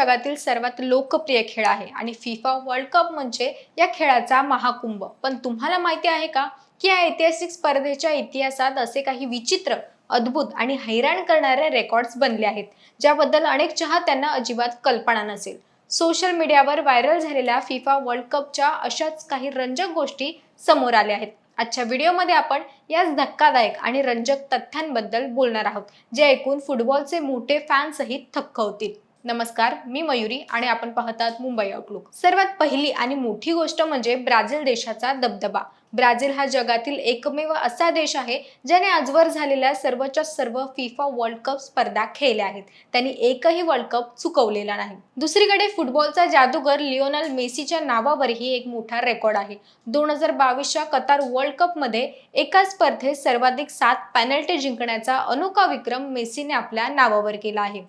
जगातील सर्वात लोकप्रिय खेळ आहे आणि फिफा वर्ल्ड कप म्हणजे या खेळाचा महाकुंभ। पण तुम्हाला माहिती आहे का की या ऐतिहासिक स्पर्धेच्या इतिहासात असे काही विचित्र, अद्भुत आणि हैराण करणारे रेकॉर्ड्स बनले आहेत, ज्याबद्दल अनेक चाहत्यांना अजिबात कल्पना नसेल। सोशल मीडियावर व्हायरल झालेल्या फिफा वर्ल्ड कपच्या अशाच काही रंजक गोष्टी समोर आल्या आहेत। आजच्या व्हिडिओमध्ये आपण याच धक्कादायक आणि रंजक तथ्यांबद्दल बोलणार आहोत, जे ऐकून फुटबॉलचे मोठे फॅनसही थक्क होतील। नमस्कार, मी मयुरी आणि आपण पाहतात मुंबई आउटलुक। सर्वात पहिली आणि मोठी गोष्ट म्हणजे ब्राझील देशाचा दबदबा। ब्राझील हा जगातील एकमेव असा देश आहे ज्याने आजवर झालेल्या सर्वच्या सर्व फिफा वर्ल्ड कप स्पर्धा खेळल्या आहेत। त्यांनी एकही वर्ल्ड कप चुकवलेला नाही। दुसरीकडे फुटबॉलचा जादूगर लिओनेल मेसीच्या नावावरही एक मोठा रेकॉर्ड आहे। 2022च्या कतार वर्ल्ड कप मध्ये एका स्पर्धेत सर्वाधिक 7 पेनल्टी जिंकण्याचा अनोखा विक्रम मेसीने आपल्या नावावर केला आहे।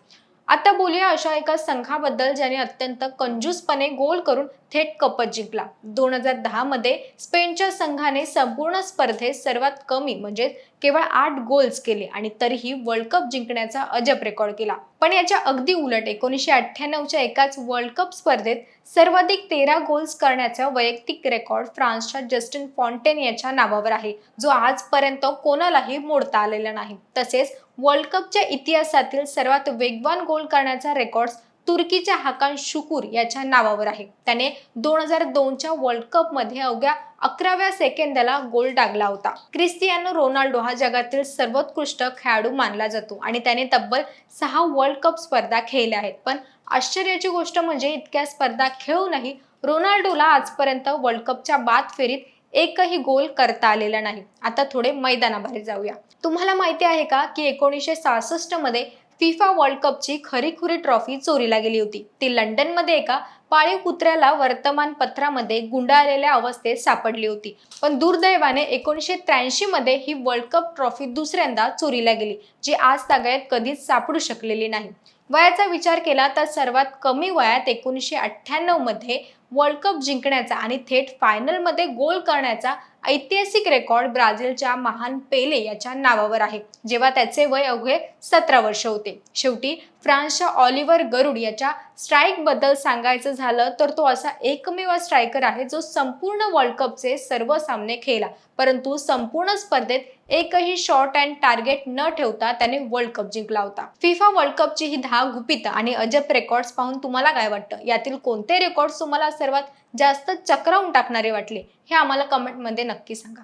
आता बोलूया अशा एका संघाबद्दल ज्याने अत्यंत कंजूसपणे गोल करून थेट कपच जिंकला। 2010 मध्ये स्पेनच्या संघाने संपूर्ण स्पर्धेत सर्वात कमी म्हणजे केवळ 8 गोल्स केले आणि तरीही वर्ल्ड कप जिंकण्याचा अजब रेकॉर्ड केला। पण याच्या अगदी उलट 1998च्या एकाच वर्ल्ड कप स्पर्धेत सर्वाधिक 13 गोल्स करण्याचा वैयक्तिक रेकॉर्ड फ्रान्सच्या जस्टिन फॉन्टेन याच्या नावावर आहे, जो आजपर्यंत कोणालाही मोडता आलेला नाही। तसेच वर्ल्ड कपच्या इतिहासातील सर्वात वेगवान गोल करण्याचा रेकॉर्ड तुर्कीच्या हाकान शुकुर याच्या नावावर आहे। त्याने 2002च्या वर्ल्ड कप मध्ये अवघ्या 11व्या सेकंदाला गोल टाकला होता। क्रिस्टियानो रोनाल्डो हा जगातील सर्वोत्कृष्ट खेळाडू मानला जातो आणि त्याने तब्बल 6 वर्ल्ड कप स्पर्धा खेळल्या आहेत। पण आश्चर्याची गोष्ट म्हणजे इतक्या स्पर्धा खेळूनही रोनाल्डोला आजपर्यंत वर्ल्ड कपच्या बाद फेरीत एकही गोल करता आलेला नाही। आता थोडे मैदानाबाहेर जाऊया। तुम्हाला माहिती आहे का की 1966 मध्ये फिफा वर्ल्ड कपची खरीखुरी ट्रॉफी चोरीला गेली होती। ती लंडनमध्ये एका पाळीव कुत्र्याला वर्तमानपत्रामध्ये गुंडाळलेल्या अवस्थेत सापडली होती। पण दुर्दैवाने 1983 मध्ये ही वर्ल्ड कप ट्रॉफी दुसऱ्यांदा चोरीला गेली, जी आज तागायत कधीच सापडू शकलेली नाही। वयाचा विचार केला तर सर्वात कमी वयात 1998 मध्ये वर्ल्ड कप जिंकण्याचा आणि थेट फायनलमध्ये गोल करण्याचा ऐतिहासिक रेकॉर्ड ब्राझीलच्या महान पेले याच्या नावावर आहे, जेव्हा त्याचे वय अवघे 17 वर्ष होते। शेवटी फ्रान्सच्या ऑलिव्हर गरुड याच्या स्ट्राईक बद्दल सांगायचं झालं तर तो असा एकमेव स्ट्रायकर आहे जो संपूर्ण वर्ल्ड कपचे सर्व सामने खेळला, परंतु संपूर्ण स्पर्धेत एकही शॉट अँड टार्गेट न ठेवता त्याने वर्ल्ड कप जिंकला होता। फिफा वर्ल्ड कपची ही 10 गुपित आणि अजब रेकॉर्ड्स पाहून तुम्हाला काय वाटतं? यातील कोणते रेकॉर्ड्स तुम्हाला सर्वात जास्त चक्रावून टाकणारे वाटले? हे आम्हाला कमेंटमध्ये नक्की सांगा।